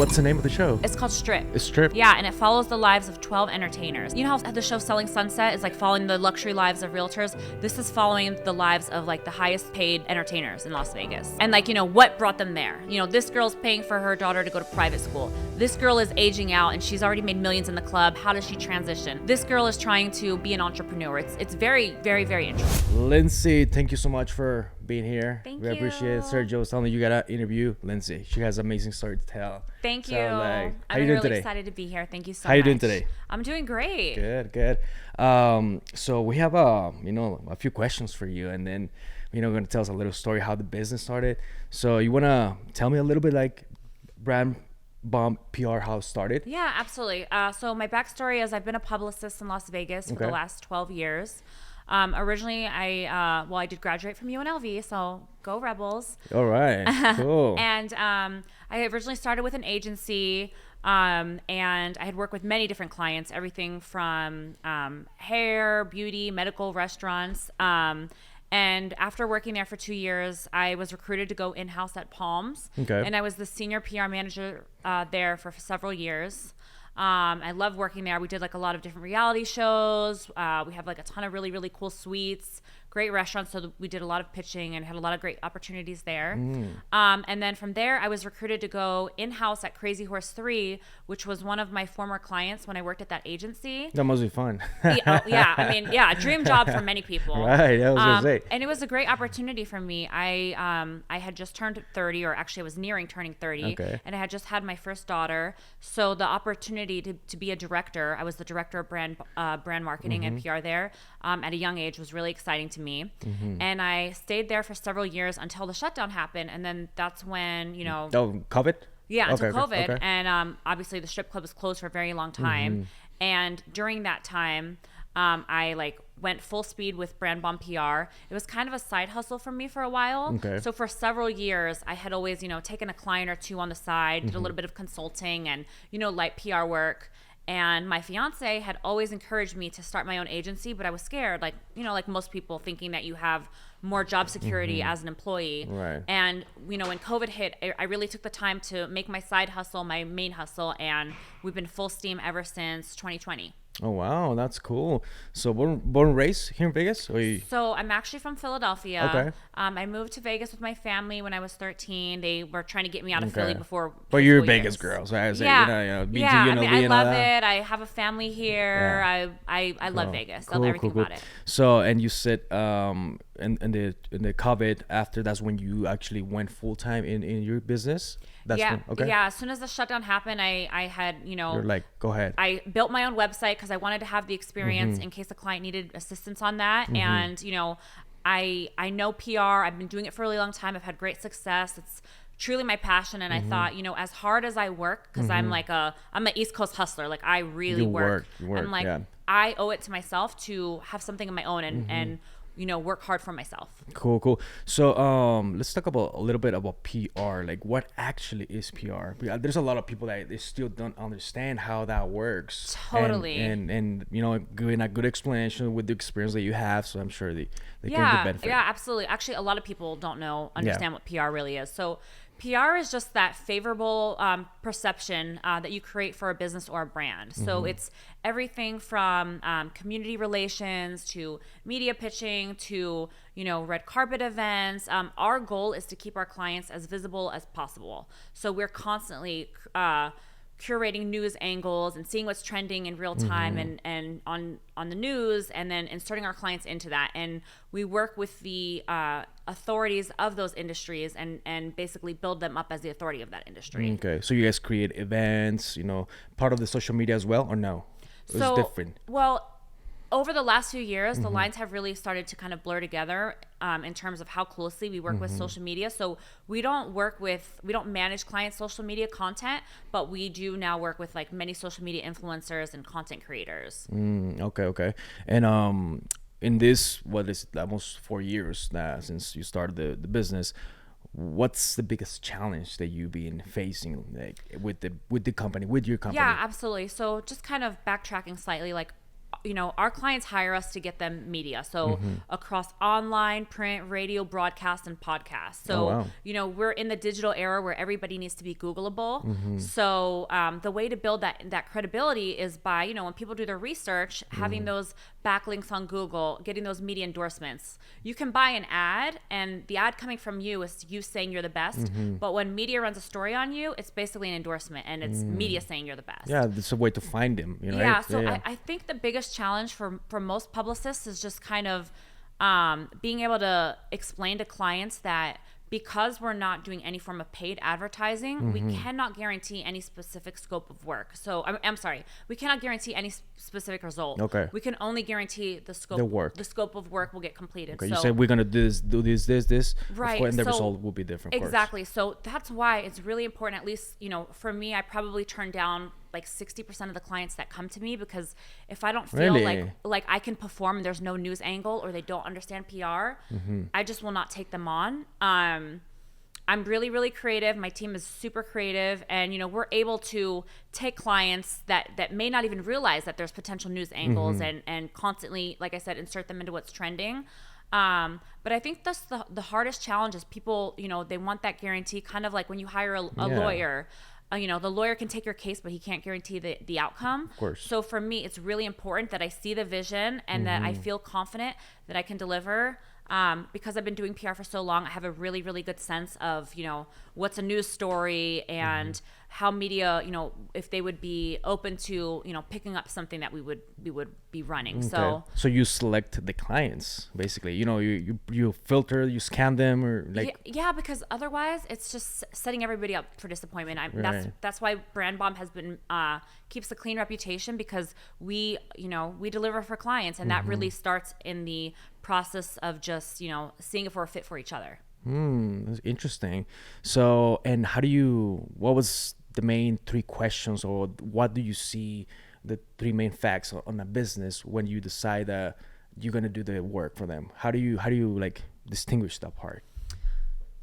what's the name of the show? It's called Strip. It's Strip? Yeah, and it follows the lives of 12 entertainers. You know how the show Selling Sunset is like following the luxury lives of realtors? This is following the lives of like the highest paid entertainers in Las Vegas. And like, you know, what brought them there? You know, this girl's paying for her daughter to go to private school. This girl is aging out and she's already made millions in the club. How does she transition? This girl is trying to be an entrepreneur. It's very, very, very interesting. Lindsay, thank you so much for being here. Thank we you. appreciate it. Sergio was telling me you gotta interview Lindsay. She has an amazing story to tell. Thank So, you. like, how I'm you doing really today? excited to be here. Thank you so much. How you doing today? I'm doing great. Good. So we have a few questions for you, and then we're gonna tell us a little story how the business started. So you wanna tell me a little bit like Brand Bomb PR how it started? Yeah, absolutely. So my backstory is I've been a publicist in Las Vegas for the Okay. last 12 years. Originally, I did graduate from UNLV, so go Rebels. All right, cool. And I originally started with an agency, and I had worked with many different clients, everything from hair, beauty, medical, restaurants. And after working there for 2 years, I was recruited to go in-house at Palms. Okay. And I was the senior PR manager there for several years. I love working there. We did like a lot of different reality shows. We have like a ton of really, really cool suites, great restaurants. So we did a lot of pitching and had a lot of great opportunities there. And then from there, I was recruited to go in-house at Crazy Horse 3, which was one of my former clients when I worked at that agency. That must be fun. Yeah, dream job for many people. Right, I was gonna say. And it was a great opportunity for me. I had just turned 30, or actually I was nearing turning 30, Okay. and I had just had my first daughter. So the opportunity to be a director, I was the director of brand marketing and PR there at a young age, was really exciting to me. And I stayed there for several years until the shutdown happened, and then that's when Oh, COVID? yeah, until Okay, COVID. okay. And obviously the strip club was closed for a very long time. And during that time, I like went full speed with Brand Bomb PR. It was kind of a side hustle for me for a while. Okay. So for several years, I had always, taken a client or two on the side, did a little bit of consulting and, light PR work. And my fiance had always encouraged me to start my own agency, but I was scared, like most people, thinking that you have more job security as an employee. Right. And, when COVID hit, I really took the time to make my side hustle my main hustle, and we've been full steam ever since 2020. Oh wow, that's cool. So born and raised here in Vegas? Or you... So I'm actually from Philadelphia. Okay. I moved to Vegas with my family when I was 13. They were trying to get me out of Okay. Philly before. But high you're a school Vegas years. girl, so I say, Yeah, BG, yeah. UNLV I and all love that. it. I have a family here. I love Vegas. I love everything about it. So, and you said in the COVID, after that's when you actually went full time in your business. That's Yeah, when, okay. yeah. As soon as the shutdown happened, I had You're like, go ahead. I built my own website because I wanted to have the experience in case a client needed assistance on that. And, I know PR. I've been doing it for a really long time. I've had great success. It's truly my passion. And I thought, as hard as I work, because I'm an East Coast hustler. Like I really You work. work, I'm like, yeah. I owe it to myself to have something of my own and work hard for myself. Cool. So let's talk about a little bit about PR. Like what actually is PR? There's a lot of people that they still don't understand how that works. Totally. And giving a good explanation with the experience that you have, so I'm sure they can get benefit. Yeah, absolutely. Actually, a lot of people don't understand what PR really is. So PR is just that favorable perception that you create for a business or a brand. So it's everything from community relations to media pitching to, red carpet events. Our goal is to keep our clients as visible as possible. So we're constantly curating news angles and seeing what's trending in real time and on the news, and then inserting our clients into that. And we work with the authorities of those industries and basically build them up as the authority of that industry. Okay. So you guys create events, part of the social media as well, or no? It's different. Well, over the last few years, the lines have really started to kind of blur together in terms of how closely we work with social media. So we don't manage clients' social media content, but we do now work with like many social media influencers and content creators. Okay. And in this, what is it, almost 4 years now since you started the business, what's the biggest challenge that you've been facing, like with the company, with your company? Yeah, absolutely. So just kind of backtracking slightly, like our clients hire us to get them media. So across online, print, radio, broadcast, and podcast. So, we're in the digital era where everybody needs to be Googleable. So the way to build that credibility is by, when people do their research, having those backlinks on Google, getting those media endorsements. You can buy an ad, and the ad coming from you is you saying you're the best. But when media runs a story on you, it's basically an endorsement, and it's media saying you're the best. Yeah, it's a way to find them. Yeah, right? so I think the biggest challenge for most publicists is just kind of being able to explain to clients that because we're not doing any form of paid advertising, we cannot guarantee any specific scope of work. So I'm sorry, we cannot guarantee any specific result. Okay. We can only guarantee the scope. The scope of work will get completed. Okay. So, you say we're gonna do this, right? And the result will be different. Exactly. So that's why it's really important. At least for me, I probably turn down like 60% of the clients that come to me, because if I don't feel like I can perform and there's no news angle, or they don't understand PR, I just will not take them on. I'm really, really creative. My team is super creative, and we're able to take clients that may not even realize that there's potential news angles and constantly, like I said, insert them into what's trending. But I think that's the hardest challenge is people, they want that guarantee, kind of like when you hire a lawyer. The lawyer can take your case, but he can't guarantee the outcome. Of course. So for me, it's really important that I see the vision and that I feel confident that I can deliver. Because I've been doing PR for so long, I have a really, really good sense of, what's a news story and how media, if they would be open to, picking up something that we would be running. Okay. So you select the clients, basically. You filter, you scan them, or like. Yeah, because otherwise it's just setting everybody up for disappointment. That's why Brand Bomb has been keeps a clean reputation, because we deliver for clients, and that really starts in the process of just seeing if we're fit for each other. That's interesting. So, and what was the main 3 questions, or what do you see the 3 main facts on a business when you decide that you're gonna do the work for them? How do you like distinguish that part?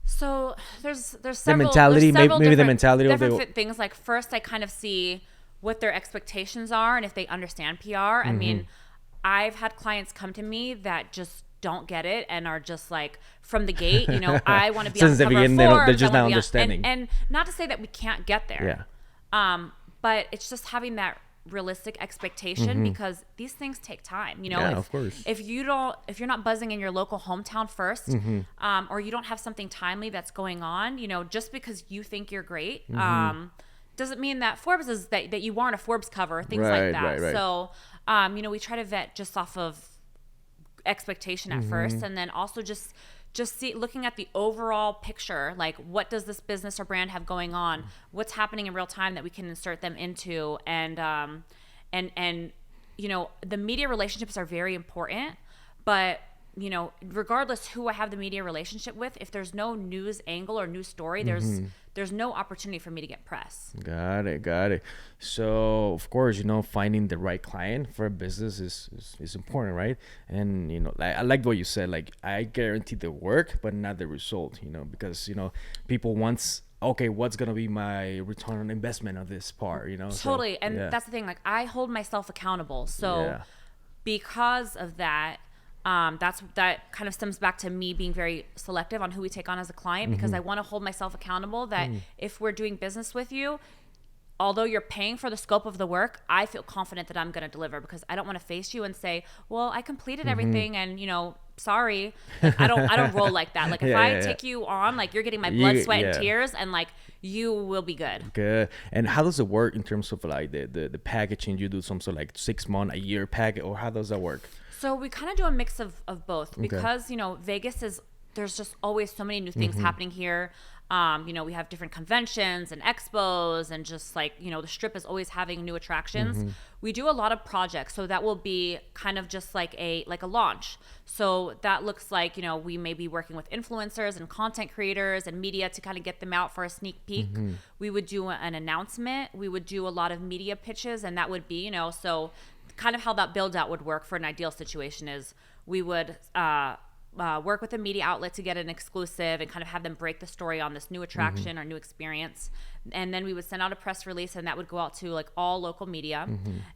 So there's several, the mentality, maybe the mentality of different things. Like, first, I kind of see what their expectations are and if they understand PR. I mean, I've had clients come to me that just don't get it and are just like, from the gate, I want to be on the cover of Forbes. They're just not understanding. And not to say that we can't get there. Yeah. But it's just having that realistic expectation, because these things take time. Of course. If you're not buzzing in your local hometown first, or you don't have something timely that's going on, just because you think you're great, doesn't mean that Forbes is that you want a Forbes cover, things like that. Right. So, we try to vet just off of expectation at first, and then also just looking at the overall picture, like, what does this business or brand have going on, what's happening in real time that we can insert them into, and the media relationships are very important, but regardless who I have the media relationship with, if there's no news angle or news story, there's no opportunity for me to get press. Got it. So, of course, finding the right client for a business is important, right? And, I like what you said, like, I guarantee the work, but not the result, because, people wants, okay, what's going to be my return on investment of this part, Totally. So, and that's the thing, like, I hold myself accountable. So because of that, that kind of stems back to me being very selective on who we take on as a client, because I want to hold myself accountable that if we're doing business with you, although you're paying for the scope of the work, I feel confident that I'm going to deliver, because I don't want to face you and say, well, I completed everything and, sorry. Like, I don't roll like that. Like, if I take you on, like, you're getting my blood, sweat, and tears, and like, you will be good. Good. And how does it work in terms of like the packaging? You do some sort of like 6 month, a year package, or how does that work? So we kind of do a mix of both, because, Vegas there's just always so many new things happening here. We have different conventions and expos, and just like, the Strip is always having new attractions. We do a lot of projects. So that will be kind of just like a launch. So that looks like, we may be working with influencers and content creators and media to kind of get them out for a sneak peek. We would do an announcement. We would do a lot of media pitches, and that would be, so kind of how that build out would work for an ideal situation is we would work with a media outlet to get an exclusive and kind of have them break the story on this new attraction or new experience. And then we would send out a press release, and that would go out to like all local media.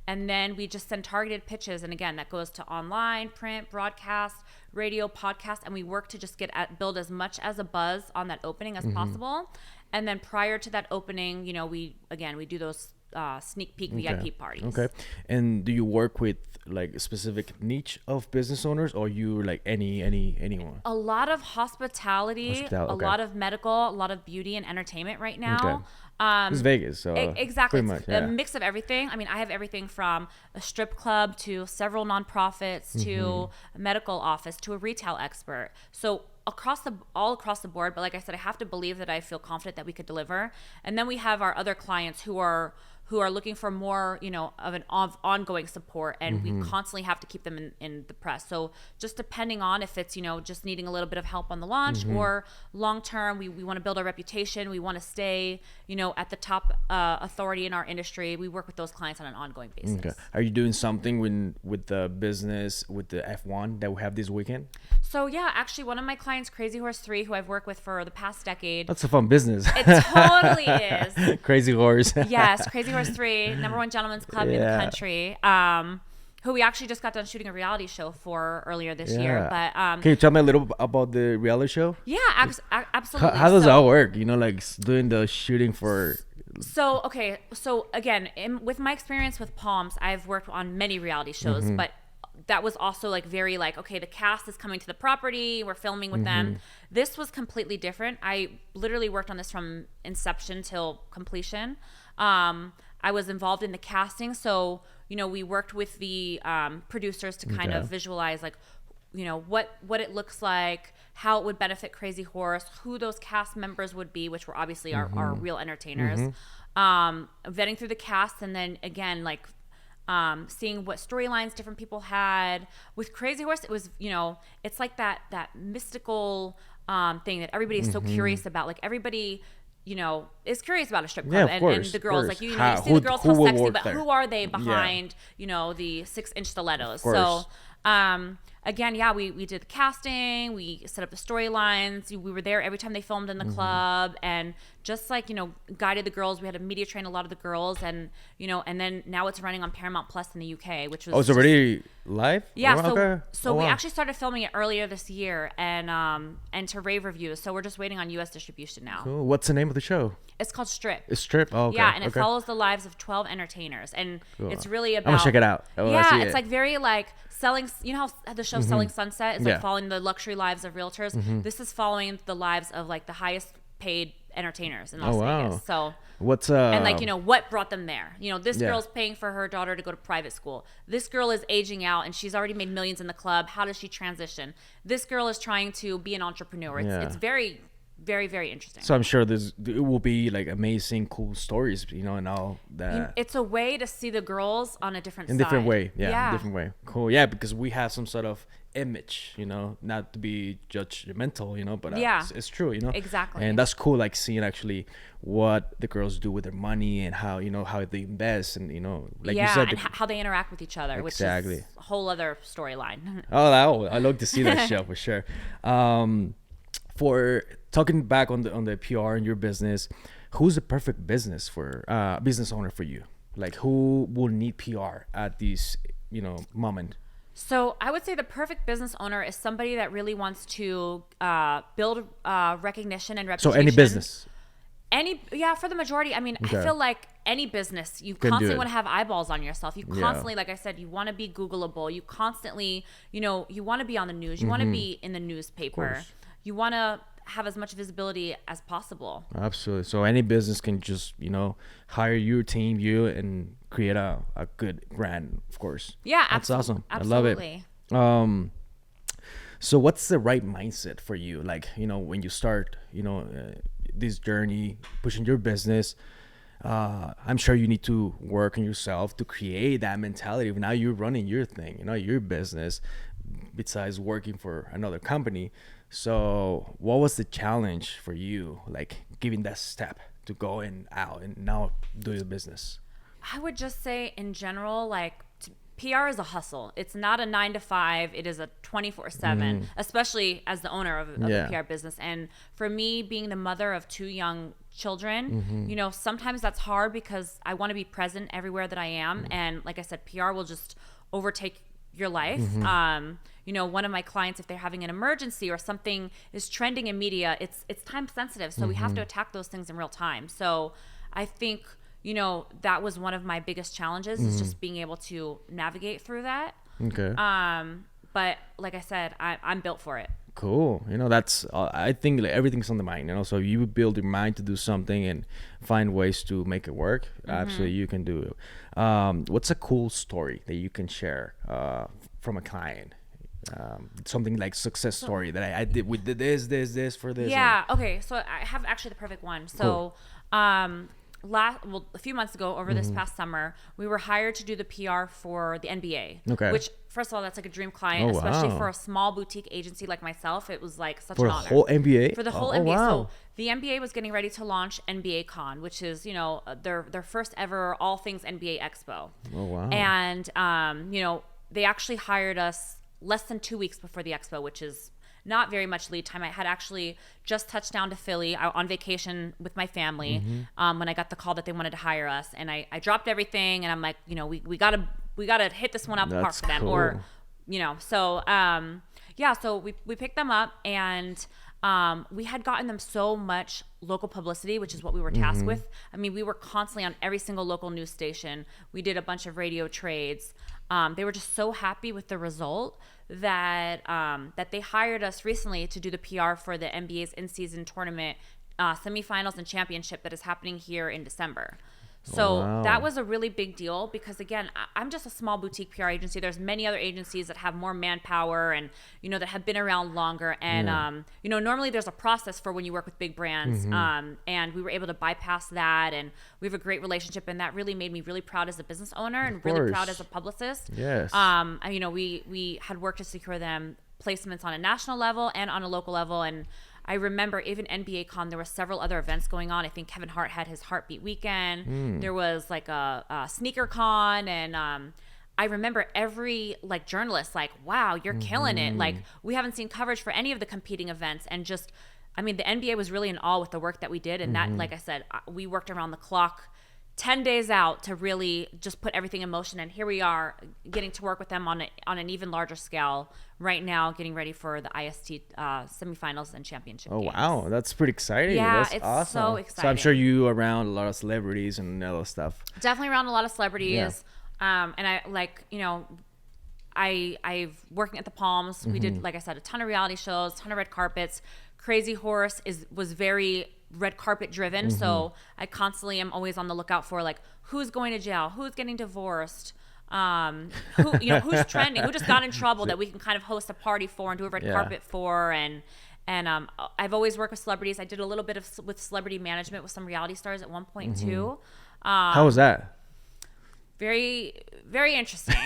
And then we just send targeted pitches. And again, that goes to online, print, broadcast, radio, podcast. And we work to just build as much as a buzz on that opening as possible. And then prior to that opening, you know, we do those sneak peek VIP parties. Okay. And do you work with like a specific niche of business owners, or you like anyone? A lot of hospitality, a lot of medical, a lot of beauty and entertainment right now. It's Vegas, so exactly. Much, a mix of everything. I mean, I have everything from a strip club to several nonprofits to a medical office to a retail expert. So all across the board. But like I said, I have to believe that I feel confident that we could deliver. And then we have our other clients who are looking for more, you know, of ongoing support, and we constantly have to keep them in the press. So just depending on if it's, you know, just needing a little bit of help on the launch or long term, we want to build our reputation. We want to stay, you know, at the top authority in our industry. We work with those clients on an ongoing basis. Okay. Are you doing something with the business, with the F1 that we have this weekend? So yeah, actually one of my clients, Crazy Horse 3, who I've worked with for the past decade. That's a fun business. It totally is. Crazy Horse. Yes, Crazy Horse 3, #1 gentleman's club in the country. Who we actually just got done shooting a reality show for earlier this year. But can you tell me a little about the reality show? Yeah, absolutely. How does that work? You know, like doing the shooting for. So again, with my experience with Palms, I've worked on many reality shows, but that was also like very like, okay, the cast is coming to the property, we're filming with them. This was completely different. I literally worked on this from inception till completion. I was involved in the casting, so you know, we worked with the producers to kind of visualize like, you know, what it looks like, how it would benefit Crazy Horse, who those cast members would be, which were obviously our real entertainers. Vetting through the cast, and then again, like seeing what storylines different people had. With Crazy Horse, it was, you know, it's like that mystical thing that everybody is so curious about. Like everybody, you know, is curious about a strip club, and the girls, like, you know, you see the girls how sexy, but who are they behind, you know, the 6-inch stilettos? So again, we did the casting, we set up the storylines, we were there every time they filmed in the club, and just like, you know, guided the girls. We had to media train a lot of the girls, and you know, and then now it's running on Paramount Plus in the UK, which was it's already live. So we actually started filming it earlier this year, and to rave reviews. So we're just waiting on US distribution now. Cool. What's the name of the show? It's called Strip. It's Strip. Oh, okay. Yeah, and it follows the lives of 12 entertainers, and it's really about. I'm gonna check it out. It's like very like selling. You know how the show Selling Sunset is like following the luxury lives of realtors. This is following the lives of like the highest paid entertainers in Las Vegas. So what's and like, you know, what brought them there? You know, this girl's paying for her daughter to go to private school. This girl is aging out and she's already made millions in the club. How does she transition? This girl is trying to be an entrepreneur. It's very, very, very interesting. So I'm sure it will be like amazing, cool stories, you know, and all that. It's a way to see the girls on a different different way. Yeah, different way. Cool. Yeah, because we have some sort of image, you know, not to be judgmental, you know, but it's true, you know. Exactly. And that's cool, like seeing actually what the girls do with their money and how, you know, how they invest, and you know, like you said, and how they interact with each other, which is a whole other storyline. I love to see that show for sure. For talking back on the PR in your business, who's the perfect business owner for you? Like, who will need PR at this, you know, moment? So I would say the perfect business owner is somebody that really wants to build recognition and reputation. So any business. For the majority. I mean, I feel like any business, you constantly want to have eyeballs on yourself. You constantly, like I said, you want to be Googleable. You constantly, you know, you want to be on the news. You want to be in the newspaper. You want to have as much visibility as possible. Absolutely. So any business can just, you know, hire your team, and create a good brand, of course. Yeah, that's awesome. Absolutely. I love it. So what's the right mindset for you? Like, you know, when you start, you know, this journey, pushing your business, I'm sure you need to work on yourself to create that mentality. Now you're running your thing, you know, your business, besides working for another company. So what was the challenge for you, like giving that step to go out and now do your business? I would just say in general, like PR is a hustle. It's not a 9 to 5. It is a 24/7, especially as the owner of a PR business. And for me, being the mother of 2 young children, you know, sometimes that's hard because I want to be present everywhere that I am. And like I said, PR will just overtake your life. You know, one of my clients, if they're having an emergency or something is trending in media, it's time sensitive. So we have to attack those things in real time. So I think, you know, that was one of my biggest challenges is just being able to navigate through that. Okay. But like I said, I'm built for it. Cool. You know, that's I think like everything's on the mind, you know. So you build your mind to do something and find ways to make it work. Absolutely, you can do it. What's a cool story that you can share from a client? Something like success story that I did. We did this for this. Yeah. Okay. So I have actually the perfect one. So, a few months ago, over this past summer, we were hired to do the PR for the NBA. Okay. Which, first of all, that's like a dream client, especially for a small boutique agency like myself. It was like such For an the honor. whole NBA? For the whole Oh, NBA. wow. So the NBA was getting ready to launch NBA Con, which is, you know, their first ever all things NBA Expo. Oh, wow. And, you know, they actually hired us less than 2 weeks before the expo, which is not very much lead time. I had actually just touched down to Philly on vacation with my family when I got the call that they wanted to hire us, and I dropped everything, and I'm like, you know, we gotta hit this one out the park for them, cool. or, you know, so so we picked them up, and we had gotten them so much local publicity, which is what we were tasked with. I mean, we were constantly on every single local news station. We did a bunch of radio trades. They were just so happy with the result that that they hired us recently to do the PR for the NBA's in-season tournament semifinals and championship that is happening here in December. So that was a really big deal because, again, I'm just a small boutique PR agency. There's many other agencies that have more manpower and, you know, that have been around longer. And, you know, normally there's a process for when you work with big brands. And we were able to bypass that. And we have a great relationship. And that really made me really proud as a business owner and really proud as a publicist. Yes. You know, we had worked to secure them placements on a national level and on a local level. And I remember even NBA Con, there were several other events going on. I think Kevin Hart had his Heartbeat Weekend. There was like a Sneaker Con. And I remember every like journalist like, wow, you're killing it. Like, we haven't seen coverage for any of the competing events. And just, I mean, the NBA was really in awe with the work that we did. And that, like I said, we worked around the clock 10 days out to really just put everything in motion. And here we are getting to work with them on an even larger scale right now, getting ready for the IST semifinals and championship games. Wow. That's pretty exciting. Yeah, That's it's awesome. so exciting. So I'm sure you around a lot of celebrities and other stuff. Definitely around a lot of celebrities. And I like, you know, I've working at the Palms. We did, like I said, a ton of reality shows, ton of red carpets. Crazy Horse was very red carpet driven. So I constantly am always on the lookout for like who's going to jail, who's getting divorced, who, you know, who's trending, who just got in trouble that we can kind of host a party for and do a red carpet for. And I've always worked with celebrities. I did a little bit with celebrity management with some reality stars at one point too. How was that? Very, very interesting.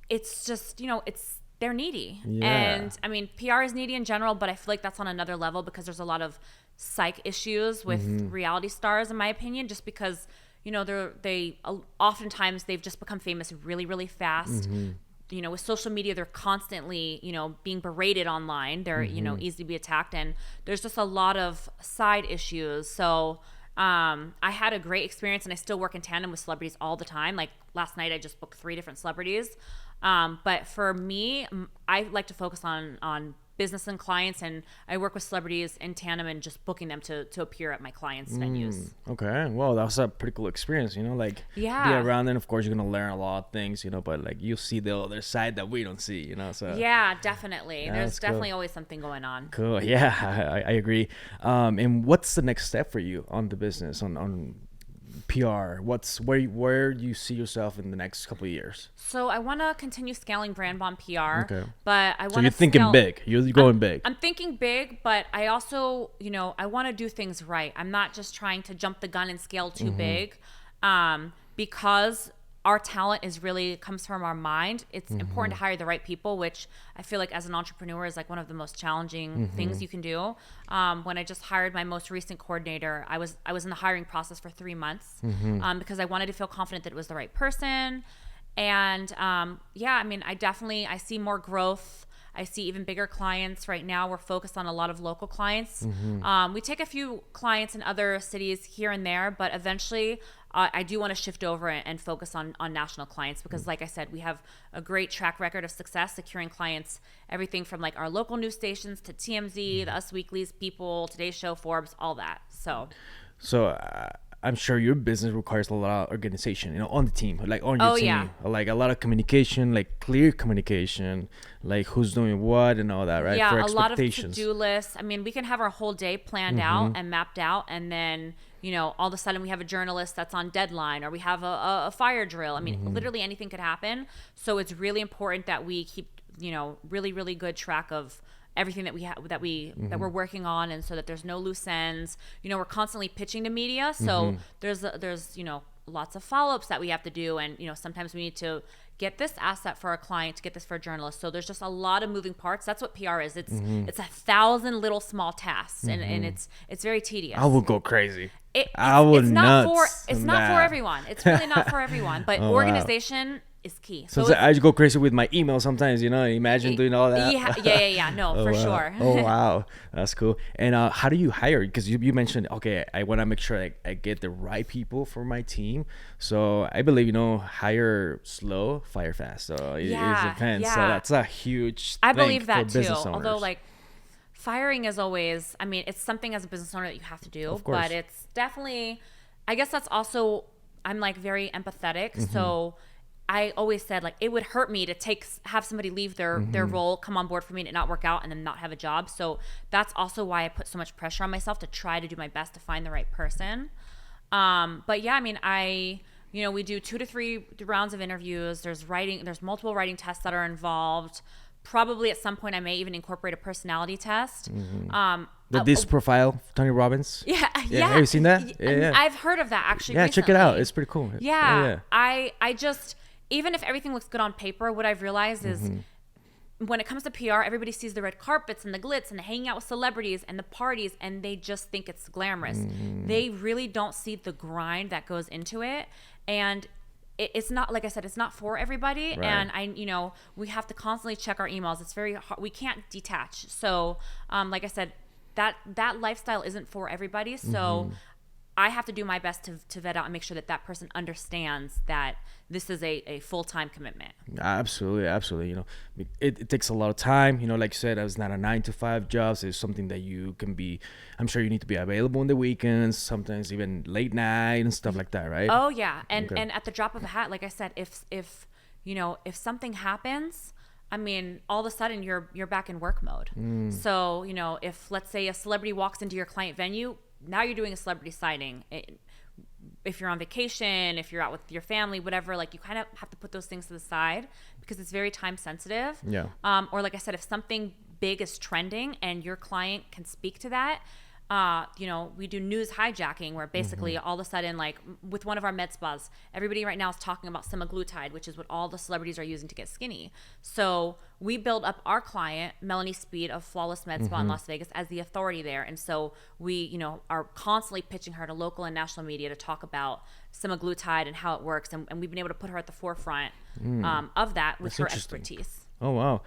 It's just, you know, they're needy. And I mean, PR is needy in general, but I feel like that's on another level because there's a lot of psych issues with reality stars, in my opinion, just because, you know, oftentimes they've just become famous really, really fast. You know, with social media, they're constantly, you know, being berated online. They're, you know, easy to be attacked. And there's just a lot of side issues. So I had a great experience, and I still work in tandem with celebrities all the time. Like last night, I just booked 3 different celebrities. But for me, I like to focus on business and clients, and I work with celebrities in tandem and just booking them to appear at my clients' venues. Okay. Well, that was a pretty cool experience, you know, like be around them. Of course, you're going to learn a lot of things, you know, but like you see the other side that we don't see, you know, so. Yeah, definitely. Yeah, There's that's definitely cool. always something going on. Cool. Yeah, I agree. And what's the next step for you on the business, on PR? Where do you see yourself in the next couple of years? So I want to continue scaling Brand Bomb PR, Okay. but I want to. So you're thinking big. You're going big. I'm thinking big, but I also, you know, I want to do things right. I'm not just trying to jump the gun and scale too big, because our talent comes from our mind. It's important to hire the right people, which I feel like as an entrepreneur is like one of the most challenging things you can do. When I just hired my most recent coordinator, I was in the hiring process for 3 months because I wanted to feel confident that it was the right person. And yeah, I mean, I see more growth. I see even bigger clients right now. We're focused on a lot of local clients. We take a few clients in other cities here and there, but eventually I do want to shift over and focus on national clients because, like I said, we have a great track record of success securing clients, everything from like our local news stations to TMZ, the Us Weeklies, People, Today's Show, Forbes, all that. So I'm sure your business requires a lot of organization, you know, on the team, like on your team, yeah. like a lot of communication, like clear communication, like who's doing what and all that, right? Yeah, For a lot of expectations. to-do lists. I mean, we can have our whole day planned out and mapped out, and then, you know, all of a sudden we have a journalist that's on deadline, or we have a fire drill. I mean, literally anything could happen. So it's really important that we keep, you know, really, really good track of everything that we have that we're working on, and so that there's no loose ends. You know, we're constantly pitching to media, so there's you know, lots of follow-ups that we have to do, and you know, sometimes we need to get this asset for a client, to get this for a journalist. So there's just a lot of moving parts. That's what PR is. It's 1,000 little small tasks, and it's very tedious. I would go crazy. It's nuts not for everyone. It's really not for everyone. But organization is key. So I just go crazy with my email sometimes, you know. Imagine doing all that. Yeah. No, for sure. Oh wow, that's cool. And how do you hire? Because you mentioned, okay, I want to make sure I get the right people for my team. So I believe, you know, hire slow, fire fast. So it depends. Yeah. So that's a huge. I believe that too. Owners. Although like firing is always, I mean, it's something as a business owner that you have to do. Of course. But it's definitely, I guess that's also, I'm like very empathetic. So I always said, like, it would hurt me to have somebody leave their role, come on board for me, and it not work out, and then not have a job. So that's also why I put so much pressure on myself to try to do my best to find the right person. But yeah, I mean, you know, we do 2 to 3 rounds of interviews. There's multiple writing tests that are involved. Probably at some point I may even incorporate a personality test. The DISC profile, Tony Robbins. Yeah. Have you seen that? Yeah. I've heard of that actually. Yeah, recently. check it out. It's pretty cool. Yeah. I just, even if everything looks good on paper, what I've realized is when it comes to PR, everybody sees the red carpets and the glitz and the hanging out with celebrities and the parties, and they just think it's glamorous. They really don't see the grind that goes into it. And it's not, like I said, it's not for everybody. Right. And you know, we have to constantly check our emails. It's very hard. We can't detach. So, like I said, that lifestyle isn't for everybody. So I have to do my best to vet out and make sure that person understands that this is a full-time commitment. Absolutely. You know, it takes a lot of time. You know, like you said, it's not a 9-to-5 job. So it's something that you can be, I'm sure you need to be available on the weekends, sometimes even late night and stuff like that, right? Oh yeah. And at the drop of a hat, like I said, if you know, if something happens, I mean, all of a sudden you're back in work mode. So, you know, if let's say a celebrity walks into your client venue, now you're doing a celebrity signing. If you're on vacation, if you're out with your family, whatever, like you kind of have to put those things to the side because it's very time sensitive. Yeah. Or like I said, if something big is trending and your client can speak to that, you know, we do news hijacking where basically all of a sudden, like with one of our med spas, everybody right now is talking about semaglutide, which is what all the celebrities are using to get skinny. So we build up our client, Melanie Speed of Flawless Med Spa in Las Vegas, as the authority there. And so we, you know, are constantly pitching her to local and national media to talk about semaglutide and how it works. And we've been able to put her at the forefront of that with her expertise. Oh, wow.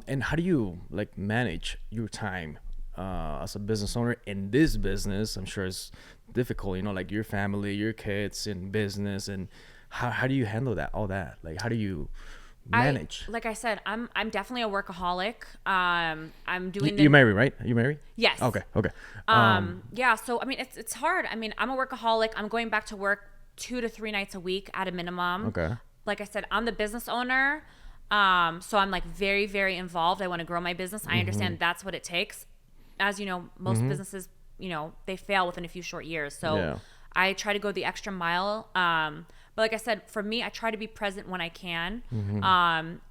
And how do you like manage your time as a business owner in this business? I'm sure it's difficult, you know, like your family, your kids in business, and how do you handle that, all that? Like, how do you manage? Like I said, I'm definitely a workaholic. I'm doing you married, right? Are you married? Yes. Okay. Yeah, so I mean it's hard. I mean, I'm a workaholic. I'm going back to work 2 to 3 nights a week at a minimum. Okay. Like I said, I'm the business owner. So I'm like very, very involved. I want to grow my business. I understand that's what it takes. As you know, most businesses, you know, they fail within a few short years. So I try to go the extra mile. But like I said, for me, I try to be present when I can.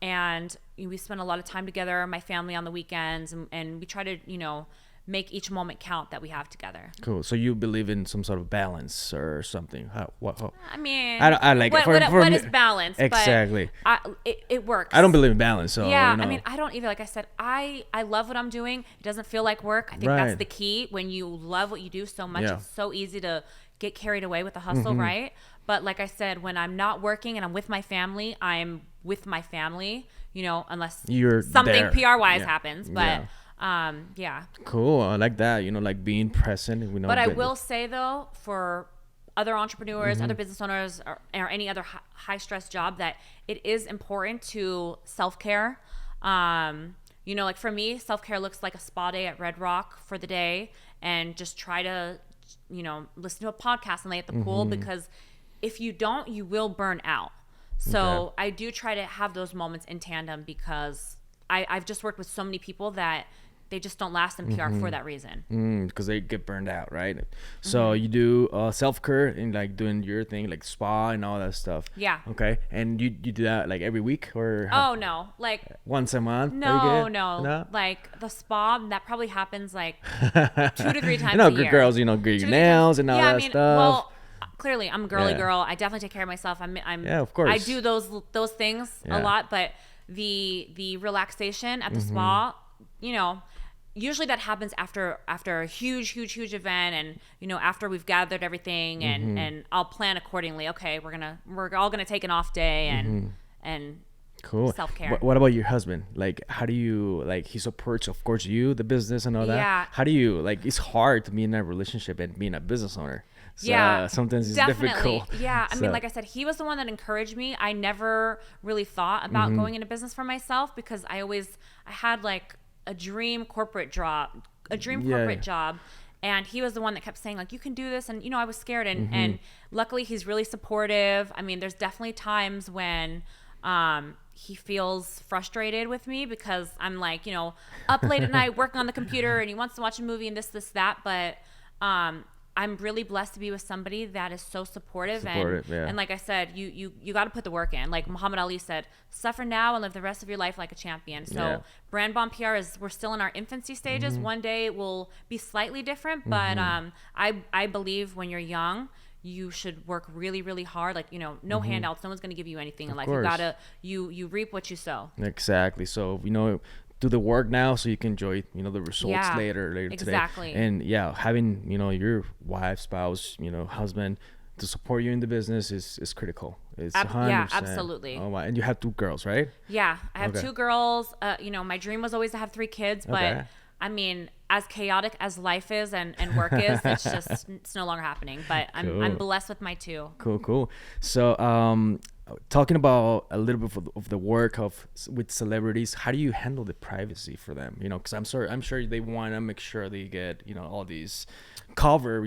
And we spend a lot of time together, my family on the weekends, and we try to, you know, make each moment count that we have together. Cool. So you believe in some sort of balance or something? I mean, I like what is balance? Exactly. But it works. I don't believe in balance. So, yeah, you know. I mean, I don't either. Like I said, I love what I'm doing. It doesn't feel like work. I think that's the key. When you love what you do so much, it's so easy to get carried away with the hustle, right? But like I said, when I'm not working and I'm with my family, I'm with my family, unless You're something there. PR wise Yeah. happens. Yeah. But yeah. Cool. I like that. Like being present. But I will say though, for other entrepreneurs, other business owners, or any other high stress job, that it is important to self care. Like for me, self care looks like a spa day at Red Rock for the day, and just try to, listen to a podcast and lay at the pool, because if you don't, you will burn out. So I do try to have those moments in tandem, because I've just worked with so many people that they just don't last in PR for that reason. Because they get burned out, right? So you do self-care and like doing your thing, like spa and all that stuff. Yeah. Okay. And you do that like every week or Oh no, like once a month? no. Like the spa, that probably happens like 2 to 3 times a year. Girls, get your nails and all that stuff. Well, clearly I'm a girly Yeah. girl. I definitely take care of myself. I'm Yeah, of course. I do those things Yeah. a lot, but the relaxation at the spa, usually that happens after a huge event, and after we've gathered everything, and I'll plan accordingly. Okay, we're all gonna take an off day, and Cool. self-care. What about your husband? Like, how do you, like, he supports, of course, you, the business and all that. Yeah. How do you, like, it's hard to be in a relationship and being a business owner. So, Yeah, sometimes it's definitely. difficult. Yeah, I So- mean, like I said, he was the one that encouraged me. I never really thought about Mm-hmm. going into business for myself, because I had like a dream corporate job, and he was the one that kept saying like, you can do this, and I was scared, Mm-hmm. and luckily he's really supportive. I mean, there's definitely times when he feels frustrated with me, because I'm like, up late at night working on the computer, and he wants to watch a movie and this, that. But I'm really blessed to be with somebody that is so supportive, Yeah. and like I said, you got to put the work in. Like Muhammad Ali said, suffer now and live the rest of your life like a champion. So Yeah. Brand Bomb PR we're still in our infancy stages. One day it will be slightly different, but I believe when you're young, you should work really, really hard. Like, no handouts. No one's going to give you anything in life. course. You gotta, you reap what you sow. Exactly. So, do the work now so you can enjoy, the results Yeah, later exactly. today. And yeah, having, your wife, spouse, husband to support you in the business is critical. It's 100%. Yeah, absolutely. Oh, wow. And you have 2 girls, right? Yeah, I have Okay. 2 girls. My dream was always to have 3 kids, but Okay. I mean, as chaotic as life is and work is, it's no longer happening. But I'm Cool. blessed with my 2. Cool. So, talking about a little bit of the work with celebrities, how do you handle the privacy for them? Because I'm sure they want to make sure they get, all these cover,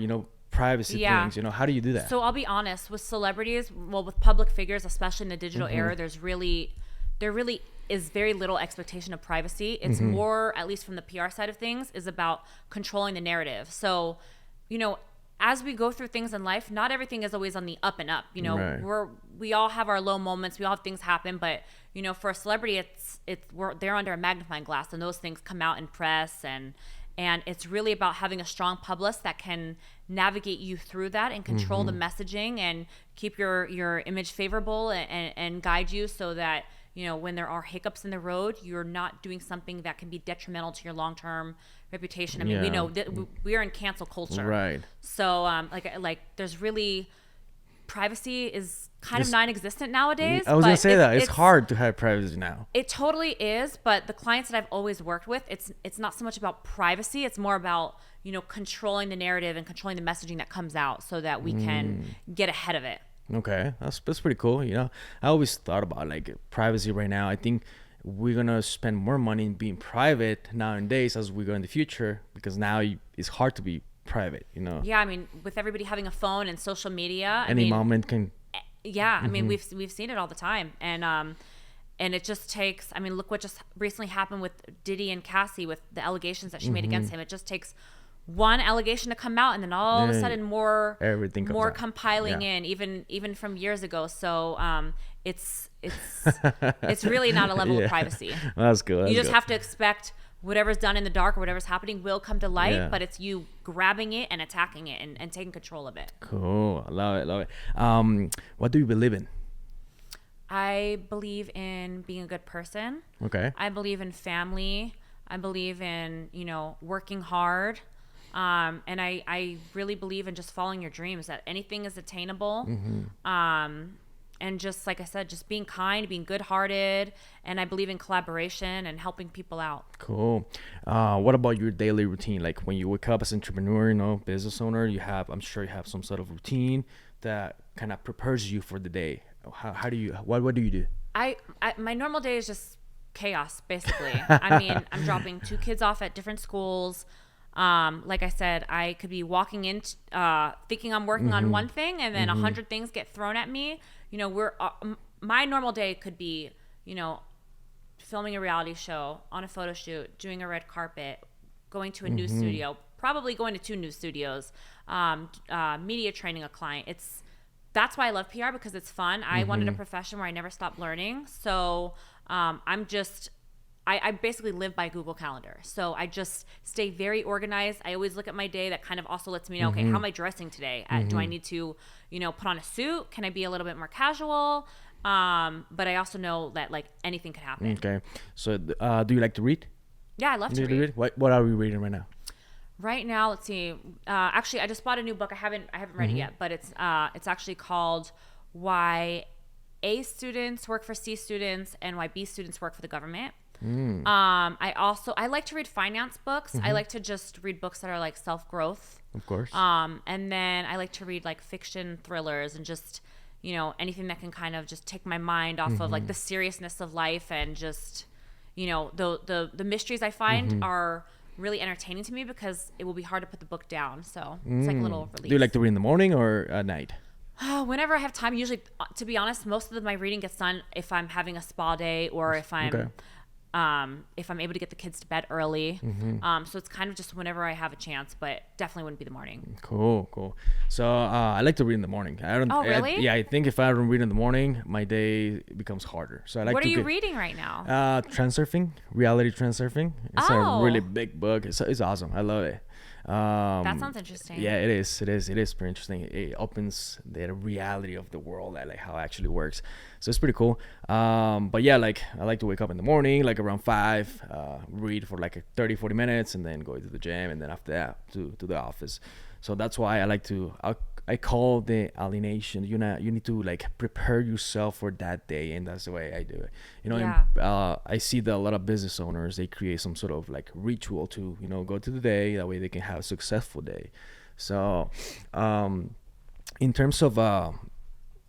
privacy Yeah. things. How do you do that? So I'll be honest, with celebrities, with public figures, especially in the digital era, there really is very little expectation of privacy. It's more, at least from the PR side of things, is about controlling the narrative. So, as we go through things in life, not everything is always on the up and up. Right. We all have our low moments. We all have things happen, but for a celebrity, they're under a magnifying glass, and those things come out in press, and it's really about having a strong publicist that can navigate you through that and control the messaging and keep your image favorable and guide you, so that when there are hiccups in the road, you're not doing something that can be detrimental to your long-term reputation. I mean, we Yeah. know that we are in cancel culture, Right. So like there's really, privacy is kind of non-existent nowadays. I was going but to say that. It's hard to have privacy now. It totally is, but the clients that I've always worked with, it's not so much about privacy. It's more about, controlling the narrative and controlling the messaging that comes out, so that we can get ahead of it. Okay, that's pretty cool. I always thought about like privacy right now. I think we're gonna spend more money in being private nowadays as we go in the future, because now it's hard to be private. Yeah, I mean, with everybody having a phone and social media, Any moment can. Yeah, I mean, we've seen it all the time, and it just takes. I mean, look what just recently happened with Diddy and Cassie with the allegations that she made against him. It just takes one allegation to come out, and then all of a sudden Everything comes more out. compiling Yeah. in, even from years ago. So it's really not a level of privacy. That's good. You just have to expect whatever's done in the dark or whatever's happening will come to light, Yeah. but it's you grabbing it and attacking it and taking control of it. Cool. I love it. What do you believe in? I believe in being a good person. Okay. I believe in family. I believe in, working hard. And I really believe in just following your dreams, that anything is attainable. And just like I said, just being kind, being good-hearted, and I believe in collaboration and helping people out. Cool. What about your daily routine? Like when you wake up as an entrepreneur, business owner, I'm sure you have some sort of routine that kind of prepares you for the day. How do you, what do you do? My normal day is just chaos, basically. I mean, I'm dropping 2 kids off at different schools. Like I said, I could be walking in, thinking I'm working on one thing, and then 100 things get thrown at me. My normal day could be, filming a reality show, on a photo shoot, doing a red carpet, going to a new studio, probably going to 2 new studios, media training a client. That's why I love PR, because it's fun. I wanted a profession where I never stopped learning. So, I basically live by Google Calendar. So I just stay very organized. I always look at my day. That kind of also lets me know, okay, how am I dressing today? Do I need to, put on a suit? Can I be a little bit more casual? But I also know that like anything could happen. Okay. So do you like to read? Yeah, I love to read. What are we reading right now? Right now, let's see. Actually, I just bought a new book. I haven't read it yet, but it's actually called Why A Students Work for C Students and Why B Students Work for the Government. I like to read finance books. I like to just read books that are like self-growth. Of course. And then I like to read like fiction thrillers and just, anything that can kind of just take my mind off of like the seriousness of life, and just, the mysteries I find are really entertaining to me, because it will be hard to put the book down. So it's like a little release. Do you like to read in the morning or at night? Whenever I have time. Usually, to be honest, most of my reading gets done if I'm having a spa day, or if I'm able to get the kids to bed early. So it's kind of just whenever I have a chance, but definitely wouldn't be the morning. Cool. So I like to read in the morning. Oh, really? I think if I don't read in the morning, my day becomes harder. So I like. What are you reading right now? Transurfing, reality transurfing. It's a really big book. It's awesome. I love it. That sounds interesting. Yeah, it is pretty interesting. It opens the reality of the world, like how it actually works. So it's pretty cool. But yeah, like I like to wake up in the morning, like around 5, read for like 30-40 minutes, and then go to the gym, and then after that to the office. So that's why I like to, I call the alienation. You need to like prepare yourself for that day, and that's the way I do it. I see that a lot of business owners, they create some sort of like ritual to go to the day, that way they can have a successful day. So in terms of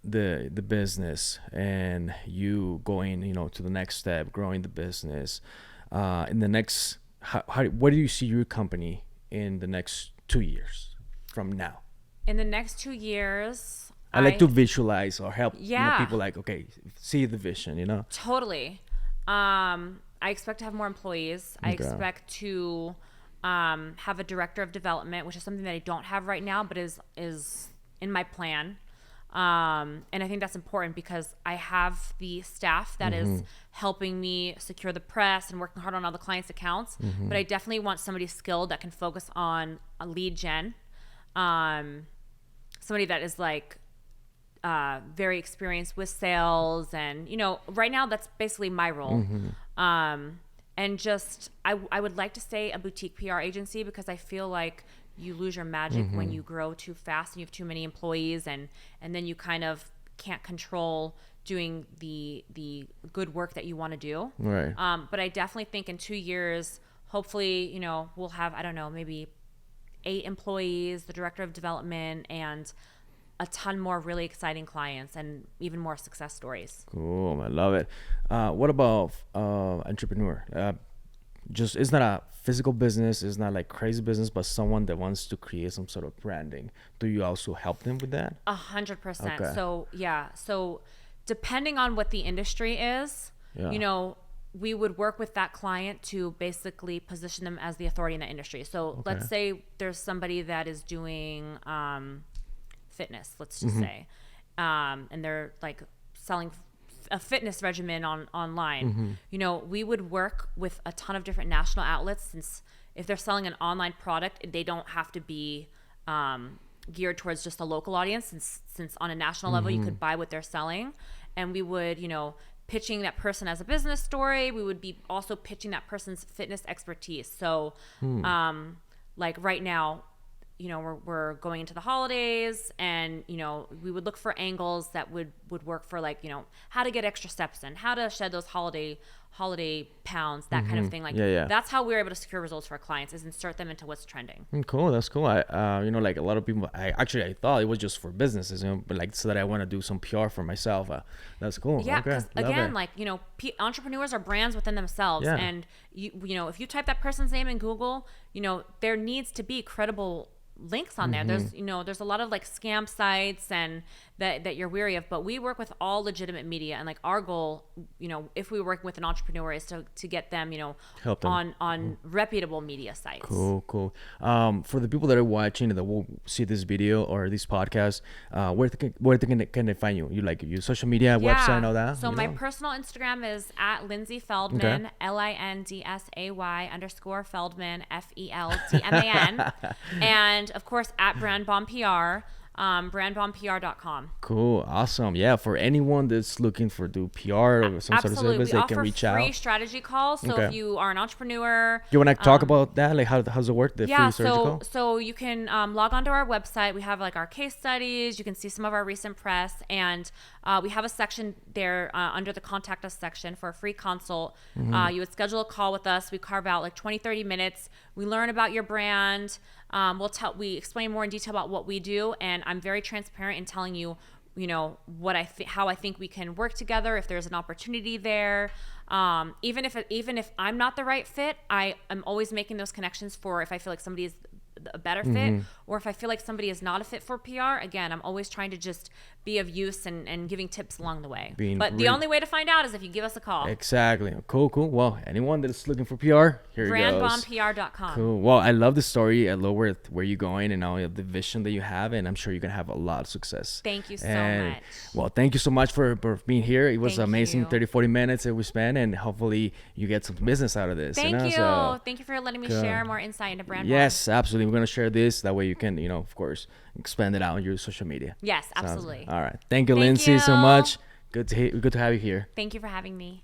the business and you going to the next step, growing the business, in the next what do you see your company in the next 2 years from now? In the next 2 years, I like to visualize or help people like, okay, see the vision, Totally. I expect to have more employees. I expect to have a director of development, which is something that I don't have right now, but is in my plan. And I think that's important, because I have the staff that is helping me secure the press and working hard on all the clients' accounts. But I definitely want somebody skilled that can focus on a lead gen. Somebody that is like very experienced with sales, and right now that's basically my role. And just I would like to say a boutique PR agency, because I feel like you lose your magic when you grow too fast and you have too many employees, and then you kind of can't control doing the good work that you want to do. Right. But I definitely think in 2 years, hopefully, we'll have, I don't know, maybe 8 employees, the director of development, and a ton more really exciting clients, and even more success stories. Cool. I love it. What about entrepreneur? Just, it's not a physical business, it's not like crazy business, but someone that wants to create some sort of branding. Do you also help them with that? 100%. Okay. So depending on what the industry is, we would work with that client to basically position them as the authority in that industry. So let's say there's somebody that is doing fitness, let's just say, and they're like selling a fitness regimen online. We would work with a ton of different national outlets, since if they're selling an online product, they don't have to be geared towards just a local audience, since on a national level you could buy what they're selling. And we would pitching that person as a business story. We would be also pitching that person's fitness expertise. So like right now, we're going into the holidays, and we would look for angles that would work for, like, how to get extra steps in, how to shed those holiday pounds, that kind of thing. Like, that's how we're able to secure results for our clients, is insert them into what's trending. Cool, that's cool. I like a lot of people, I thought it was just for businesses, but like, so that I want to do some PR for myself. That's cool. Yeah, because again, like, entrepreneurs are brands within themselves, and if you type that person's name in Google, there needs to be credible links on there. There's a lot of like scam sites and that you're weary of, but we work with all legitimate media, and like our goal, if we work with an entrepreneur, is to get them, help them on reputable media sites. Cool. For the people that are watching that will see this video or this podcast, where can they find you? You like your social media, website, and all that? So my personal Instagram is at Lindsay Feldman, LINDSAY_Feldman, FELDMAN, and of course at Brand Bomb PR. brandbombpr.com. Cool. Awesome. Yeah. For anyone that's looking for do PR or some sort of service, they can reach out. We offer free strategy calls. So if you are an entrepreneur. You want to talk about that? Like how's it work? The free strategy call? So you can log onto our website. We have like our case studies. You can see some of our recent press. And we have a section there under the contact us section for a free consult. You would schedule a call with us. We carve out like 20-30 minutes. We learn about your brand. We explain more in detail about what we do, and I'm very transparent in telling you, how I think we can work together, if there's an opportunity there. Even if I'm not the right fit, I am always making those connections for if I feel like somebody is a better fit, or if I feel like somebody is not a fit for PR. Again, I'm always trying to just be of use and giving tips along the way. The only way to find out is if you give us a call. Exactly. Cool. Well, anyone that's looking for PR, here it goes. brandbombpr.com. Cool. Well, I love the story. I love where you're going and all the vision that you have, and I'm sure you're gonna have a lot of success. Thank you so much. Well, thank you so much for being here. It was amazing 30-40 minutes that we spent, and hopefully you get some business out of this. Thank you. So, thank you for letting me share more insight into Brand Bomb. Yes, absolutely. We're gonna share this. That way you can, of course, expand it out on your social media. Yes, absolutely. All right. Thank you, Lindsay, so much. Good to have you here. Thank you for having me.